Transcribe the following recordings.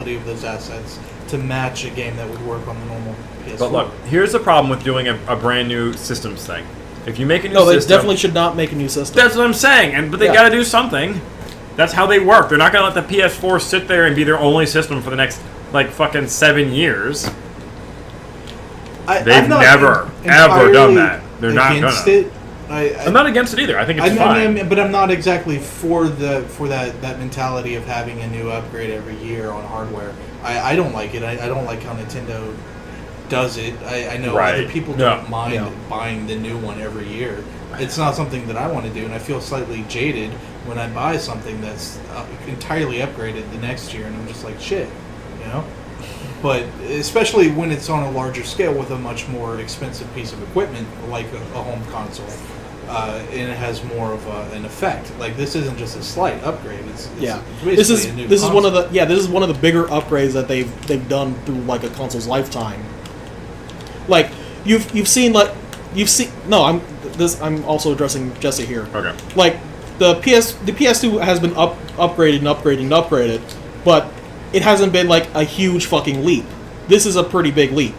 quality of those assets to match a game that would work on the normal PS4. But look, here's the problem with doing a brand new systems thing. If you make a new No, system... they definitely should not make a new system. That's what I'm saying, but they gotta do something. That's how they work. They're not gonna let the PS4 sit there and be their only system for the next, like, fucking 7 years. They've never, ever done that. They're not gonna. It. I'm not against it either. I think it's fine. But I'm not exactly for that mentality of having a new upgrade every year on hardware. I don't like it. I don't like how Nintendo does it. I know other people don't mind buying the new one every year. It's not something that I want to do, and I feel slightly jaded when I buy something that's entirely upgraded the next year, and I'm just like, shit, you know? But especially when it's on a larger scale with a much more expensive piece of equipment, like a home console, and it has more of an effect. Like, this isn't just a slight upgrade. It's this is one of the bigger upgrades that they've done through like a console's lifetime. Like I'm also addressing Jesse here. Okay. Like the PS2 has been upgraded, but it hasn't been like a huge fucking leap. This is a pretty big leap.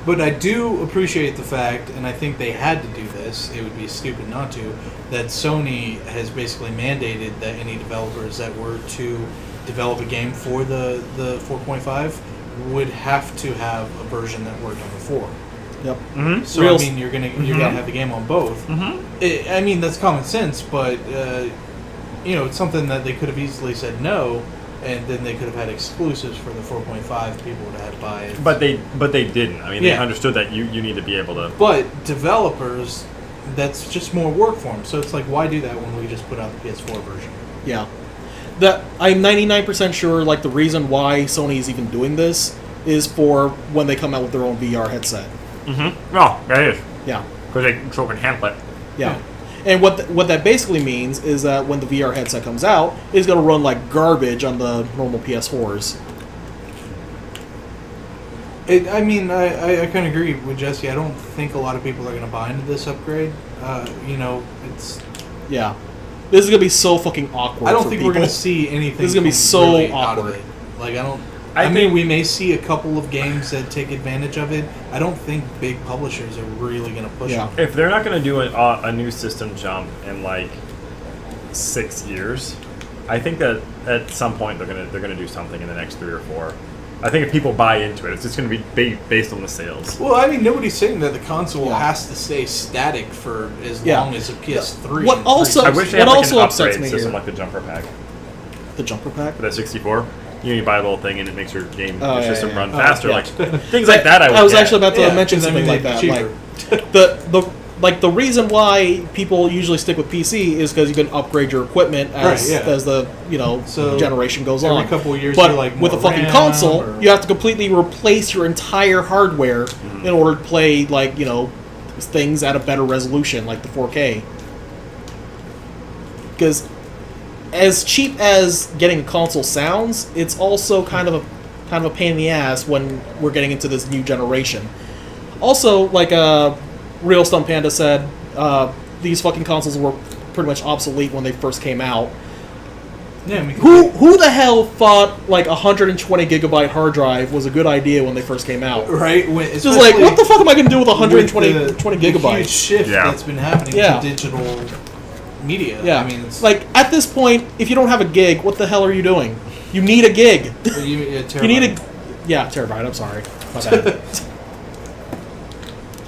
But I do appreciate the fact, and I think they had to do this, it would be stupid not to, that Sony has basically mandated that any developers that were to develop a game for the 4.5 would have to have a version that worked on the 4. Yep. Mm-hmm. So I mean, you're gonna have the game on both. Mm-hmm. I mean, that's common sense, but it's something that they could have easily said no, and then they could have had exclusives for the 4.5. People would have had to buy it. But they didn't. I mean, they understood that you need to be able to. But developers, that's just more work for them. So it's like, why do that when we just put out the PS4 version? Yeah. I'm 99% sure, like, the reason why Sony is even doing this is for when they come out with their own VR headset. Mm-hmm. Oh, that is. Yeah. Because they so can handle it. Yeah. And what that basically means is that when the VR headset comes out, it's going to run like garbage on the normal PS4s. I kind of agree with Jesse. I don't think a lot of people are going to buy into this upgrade. It's... Yeah. This is going to be so fucking awkward. I don't think we're going to see anything. This is going to be so really awkward. Out of it. Like, I mean, we may see a couple of games that take advantage of it. I don't think big publishers are really going to push it. If they're not going to do a new system jump in like 6 years, I think that at some point they're gonna do something in the next 3 or 4. I think if people buy into it, it's just going to be based on the sales. Well, I mean, nobody's saying that the console has to stay static for as long as a PS3. What also, I wish they had what like also an upsets upgrade me system here. like the jumper pack. The jumper pack? For that 64. You buy a little thing and it makes your game system run Oh, faster. yeah. Like things like that. I was actually about to mention something like that. Like the reason why people usually stick with PC is because you can upgrade your equipment as the generation goes on. Every couple of years, but you're like with a fucking console, you have to completely replace your entire hardware in order to play things at a better resolution, like the 4K. Because as cheap as getting a console sounds, it's also kind of a pain in the ass when we're getting into this new generation. Also, like Real Stump Panda said, these fucking consoles were pretty much obsolete when they first came out. Yeah, I mean, who the hell thought like 120 gigabyte hard drive was a good idea when they first came out? Right? It's just like, what the fuck am I going to do with 120 gigabytes? The huge shift that's been happening to digital media. Yeah, I mean, it's like at this point, if you don't have a gig, what the hell are you doing? You need a gig. You need a terabyte. I'm sorry. My bad.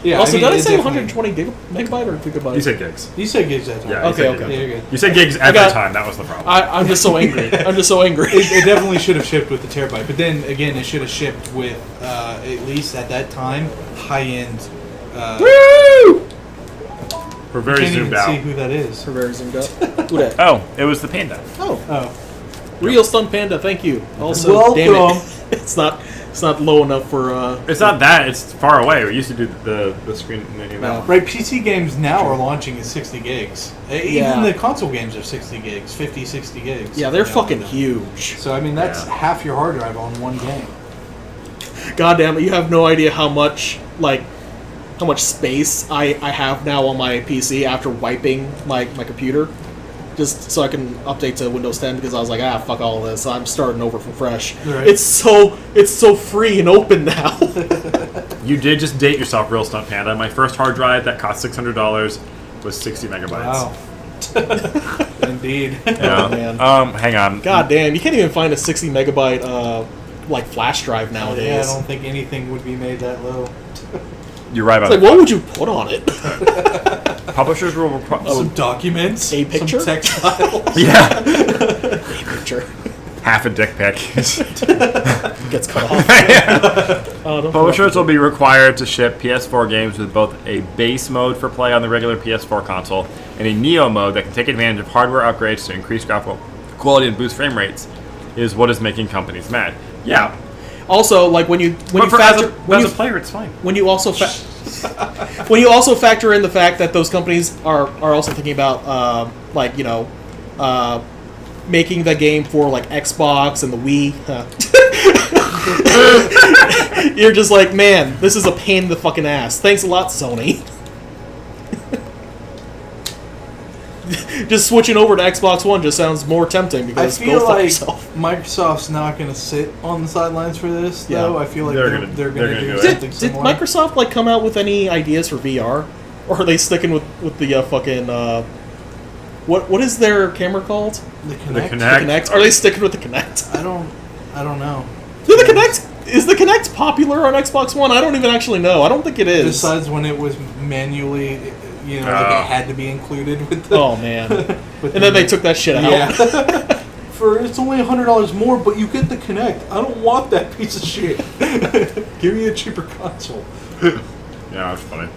Yeah, also, did I say 120 megabyte or gigabyte? You said gigs. You said gigs that time. Yeah, okay. Yeah, you're good. You said gigs every time. That was the problem. I'm just so angry. It definitely should have shipped with the terabyte, but then again, it should have shipped with at least at that time high-end. Woo! We're very zoomed out. See who that is. We're very zoomed out. Who that? Oh, it was the panda. Oh. Real Stun Panda, thank you. Also, welcome. Damn it. It's not low enough for. It's not that. It's far away. We used to do the screen menu now. Right, PC games now are launching at 60 gigs. Even the console games are 60 gigs, 50, 60 gigs. Yeah, they're fucking huge. So, I mean, that's half your hard drive on one game. God damn it, you have no idea how much space I have now on my PC after wiping my computer. just so I can update to Windows 10 because I was like, fuck all of this. I'm starting over from fresh. Right. It's so free and open now. You did just date yourself, Real Stunt Panda. My first hard drive that cost $600 was 60 megabytes. Wow. Indeed. Yeah. Oh, man. Hang on. God damn, you can't even find a 60 megabyte like flash drive nowadays. Yeah, I don't think anything would be made that low. You're right about It's like, what would you put on it? Publishers will require Some documents, A picture? some textiles. Yeah. A picture Half a dick pic. gets cut off. Publishers will be required to ship PS4 games with both a base mode for play on the regular PS4 console and a Neo mode that can take advantage of hardware upgrades to increase graphical quality and boost frame rates. Is what is making companies mad. Yeah. Also, like when you as a player, it's fine. when you also when you also factor in the fact that those companies are also thinking about making the game for like Xbox and the Wii. You're just like, man, this is a pain in the fucking ass. Thanks a lot, Sony. Just switching over to Xbox One just sounds more tempting because I feel go fuck like yourself. Microsoft's not going to sit on the sidelines for this, though. I feel like they're going to do it. something Did similar. Microsoft like come out with any ideas for VR, or are they sticking with the fucking what is their camera called? The Kinect? The The Kinect. Kinect? Are they sticking with the Kinect? I don't know. Is the Kinect popular on Xbox One? I don't even actually know. I don't think it is. Besides when it was manually, like it had to be included with the. Oh man! with And then they took that shit out. Yeah. It's only $100 more, but you get the Kinect. I don't want that piece of shit. Give me a cheaper console. Yeah, that's funny.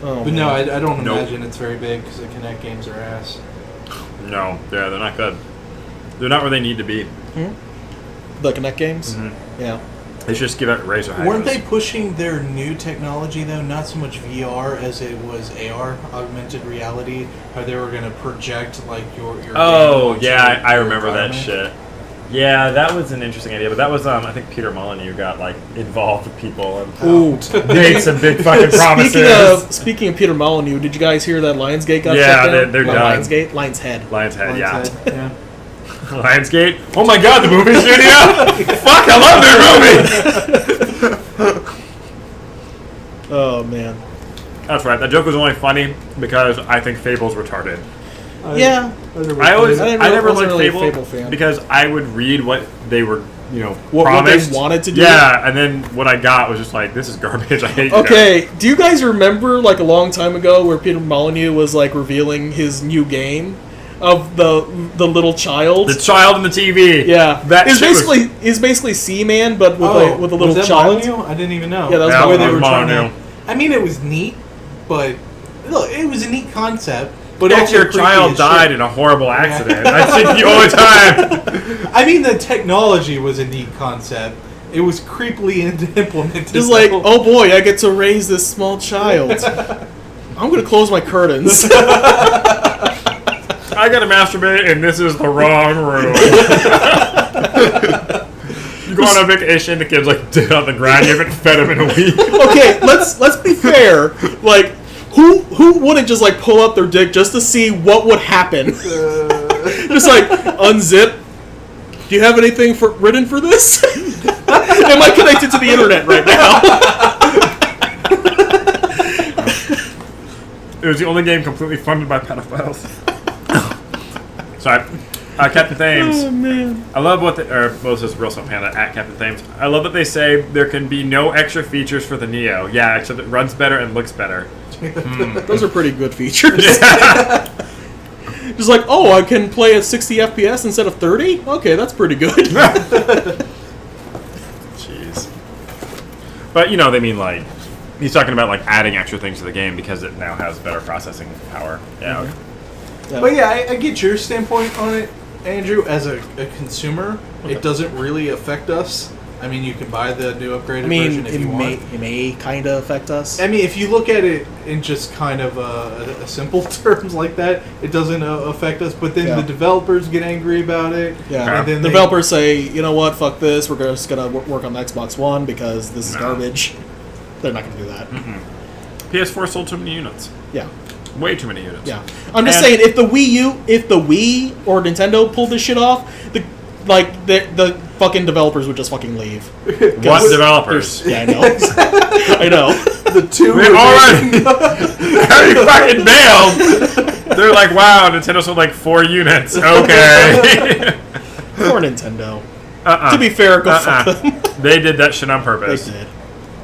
Oh, But no, man. I don't Nope. imagine it's very big because the Kinect games are ass. No, they're not good. They're not where they need to be. The Kinect games. Yeah. They should just give it razor high. Weren't they pushing their new technology though? Not so much VR as it was AR, augmented reality. How they were going to project like your. Oh game yeah, onto I your remember that environment. shit. Yeah, that was an interesting idea, but that was I think Peter Molyneux got like involved with people and Ooh. made some big fucking promises. Speaking of Peter Molyneux, did you guys hear that Lionsgate got Yeah, shut down? they're Not done. Lionsgate, Lionshead. Lionshead, yeah. Lionshead, yeah. Lionsgate. Oh my god, the movie studio! Fuck, I love their movie. Oh man. That's right. That joke was only funny because I think Fable's retarded. Yeah. I never wasn't liked really a Fable, Fable fan. because I would read what they were, What promised. they wanted to do. Yeah, and then what I got was just like, this is garbage. I hate you guys. Okay, do you guys remember like a long time ago where Peter Molyneux was like revealing his new game of the little child? The child in the TV. Yeah, That it's shit was- basically Seaman, but with with a little was that child. Molyneux? I didn't even know. Yeah, that was Yeah, where that they was were trying to. Molyneux. I mean, it was neat, but look, it was a neat concept. But If also your creepy child as died shit. in a horrible accident, I think you all the time. I mean, the technology was a neat concept. It was creepily implemented. Just like, oh boy, I get to raise this small child. I'm gonna close my curtains. I gotta masturbate, and this is the wrong room. You go on a vacation, the kid's like dead on the ground. You haven't fed him in a week. Okay, let's be fair. Like, who wouldn't just like pull up their dick just to see what would happen? Just like unzip. Do you have anything written for this? Am I connected to the internet right now? It was the only game completely funded by pedophiles. Sorry. Captain Thames. Oh man. I love what Moses Real Stunt Panda at Captain Thames. I love that they say there can be no extra features for the Neo. Yeah, except it runs better and looks better. Those are pretty good features. Just like, oh, I can play at 60 FPS instead of 30? Okay, that's pretty good. Jeez. But, they mean, like, he's talking about, like, adding extra things to the game because it now has better processing power. Yeah. But yeah, I get your standpoint on it, Andrew. As a consumer, it doesn't really affect us. I mean, you can buy the new upgraded version if you want. It may kind of affect us. I mean, if you look at it in just kind of a simple terms like that, it doesn't affect us. But then the developers get angry about it. Yeah, and then developers say, you know what, fuck this. We're just gonna work on the Xbox One because this is garbage. They're not gonna do that. PS4 sold too many units. Yeah. Way too many units. Yeah, I'm just saying if the Wii or Nintendo pulled this shit off, the fucking developers would just fucking leave. What developers? Yeah, I know. I know. The two. They already fucking bailed. They're like, wow, Nintendo sold like 4 units. Okay. Poor Nintendo. To be fair, go fuck them. They did that shit on purpose. They did.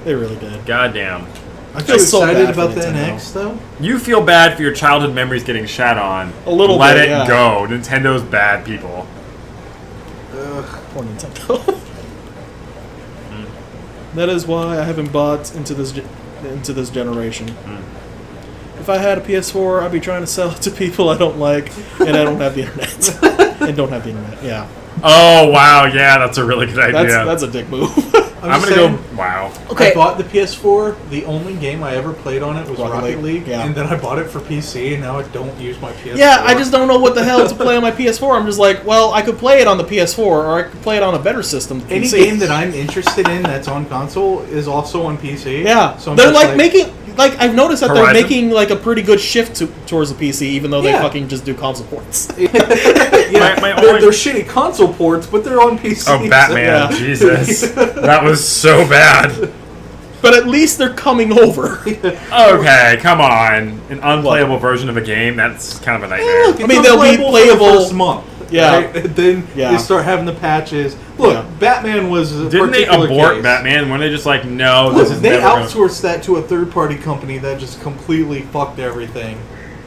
They really did. Goddamn. I feel so excited bad for about the Nintendo. NX though. You feel bad for your childhood memories getting shat on. A little Let bit, it yeah. go. Nintendo's bad people. Poor Nintendo. That is why I haven't bought into this generation. If I had a PS4, I'd be trying to sell it to people I don't like, and I don't have the internet. And don't have the internet. Yeah. Oh wow, yeah, that's a really good idea. That's a dick move. I'm gonna go. Wow. Okay. I bought the PS4. The only game I ever played on it was Rocket League, yeah. and then I bought it for PC, and now I don't use my PS4. Yeah, I just don't know what the hell to play on my PS4. I'm just like, well, I could play it on the PS4, or I could play it on a better system. Any PC. game that I'm interested in that's on console is also on PC. Yeah, so I'm they're just like making. Like, I've noticed that Horizon? they're making like a pretty good shift towards the PC, even though they Yeah. fucking just do console ports. Yeah, My they're only- shitty console ports, but they're on PC. Oh, Batman! Yeah. Jesus, that was so bad. But at least they're coming over. Okay, come on. An unplayable version of a game—that's kind of a nightmare. Look, I mean, it's they'll be unplayable playable- for the first month. Yeah. Right? And then Yeah. they start having the patches. Look, Yeah. Batman was a Didn't they particular abort case. Batman? Weren't they just like, no, Look, this is they never gonna... outsourced that to a third-party company that just completely fucked everything.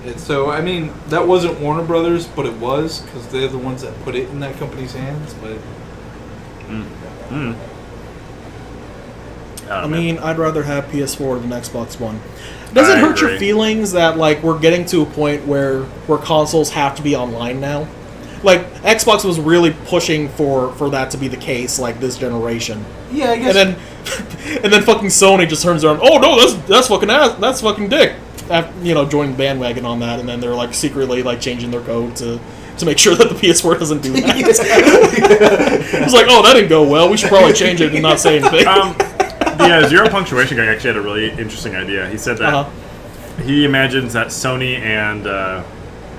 And so, I mean, that wasn't Warner Brothers, but it was, because they're the ones that put it in that company's hands. But I mean, I'd rather have PS4 than Xbox One. Does it I hurt your agree. feelings that like we're getting to a point where consoles have to be online now? Like Xbox was really pushing for that to be the case, like this generation, yeah, I guess. and then fucking Sony just turns around. Oh no, that's fucking ass. That's fucking dick. Joining the bandwagon on that, and then they're like secretly like changing their code to make sure that the PS4 doesn't do that. It's like, oh, that didn't go well. We should probably change it and not say anything. The Zero Punctuation guy actually had a really interesting idea. He said that he imagines that Sony and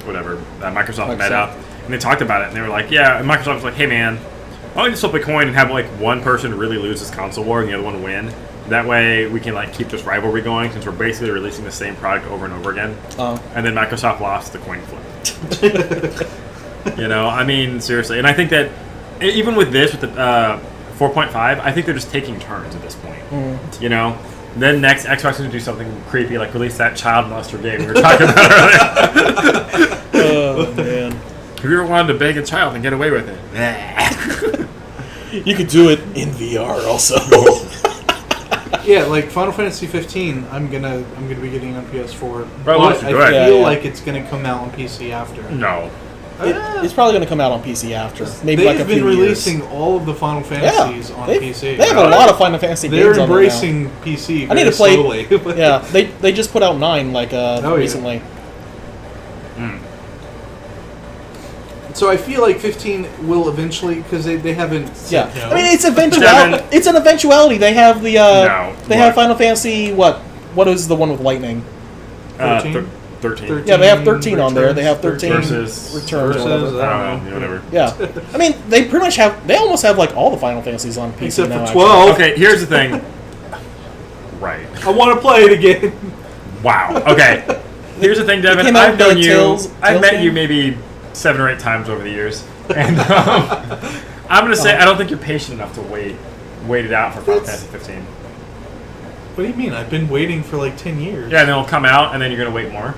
Microsoft met up, and they talked about it, and they were like, yeah, and Microsoft was like, hey man, why don't we just flip a coin and have like one person really lose this console war and the other one win? That way we can like keep this rivalry going, since we're basically releasing the same product over and over again. And then Microsoft lost the coin flip. I mean, seriously. And I think that even with this, with the 4.5, I think they're just taking turns at this point. Then next, Xbox is going to do something creepy, like release that child molester game we were talking about earlier. Oh man, Have you ever wanted to bang a child and get away with it? you could do it in VR also. Yeah, like Final Fantasy 15, I'm gonna be getting on PS4. Right, But go I ahead. feel Yeah. like it's gonna come out on PC after. No. It's probably going to come out on PC after. Maybe They've like a been few releasing years. all of the Final Fantasies on PC. They have a lot of Final Fantasy They're games on there now. embracing PC. I need to very play. slowly. Yeah, they just put out 9 yeah. recently. So I feel like 15 will eventually, because they haven't said Yeah, no. I mean it's eventuality. Seven. It's an eventuality. They have the No. they have Final Fantasy what is the one with lightning? 13? 13. Yeah, they have 13 on there. They have 13 Versus- returns. versus, or whatever. I don't know, whatever. Yeah, I mean they pretty much have. They almost have like all the Final Fantasies on PC Except now. for 12. Okay, here's the thing. Right. I want to play it again. Wow. Okay. Here's the thing, Devin. came out I've with known the you. Tales I've met game? you maybe 7 or 8 times over the years, and I'm gonna say I don't think you're patient enough to wait it out for Final Fantasy 15. What do you mean? I've been waiting for like 10 years. Yeah, and then it'll come out, and then you're gonna wait more.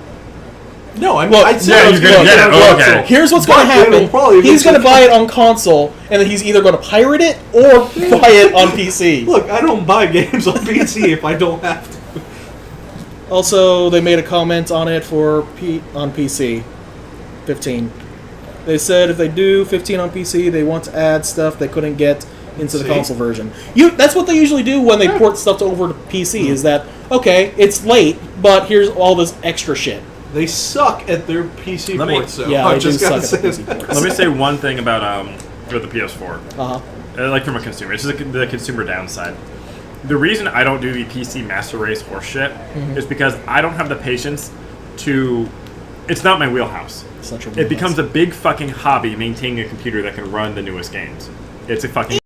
No, I mean, Well, I said yeah, I was you're gonna gonna get get it. on Oh, console. okay. Here's what's But going to it'll happen. probably He's going to eventually- buy it on console, and then he's either going to pirate it or buy it on PC. Look, I don't buy games on PC if I don't have to. Also, they made a comment on it on PC, 15. They said if they do 15 on PC, they want to add stuff they couldn't get into the See? console version. That's what they usually do when they port stuff over to PC. Is that okay? It's late, but here's all this extra shit. They suck at their PC Let me- ports, though. Yeah, I they do just suck gotta at say the PC that. ports. Let me say one thing about with the PS4. Like from a consumer, it's just the consumer downside. The reason I don't do the PC master race horse shit is because I don't have the patience to. It's not my wheelhouse. Such a it becomes a big fucking hobby maintaining a computer that can run the newest games. It's a fucking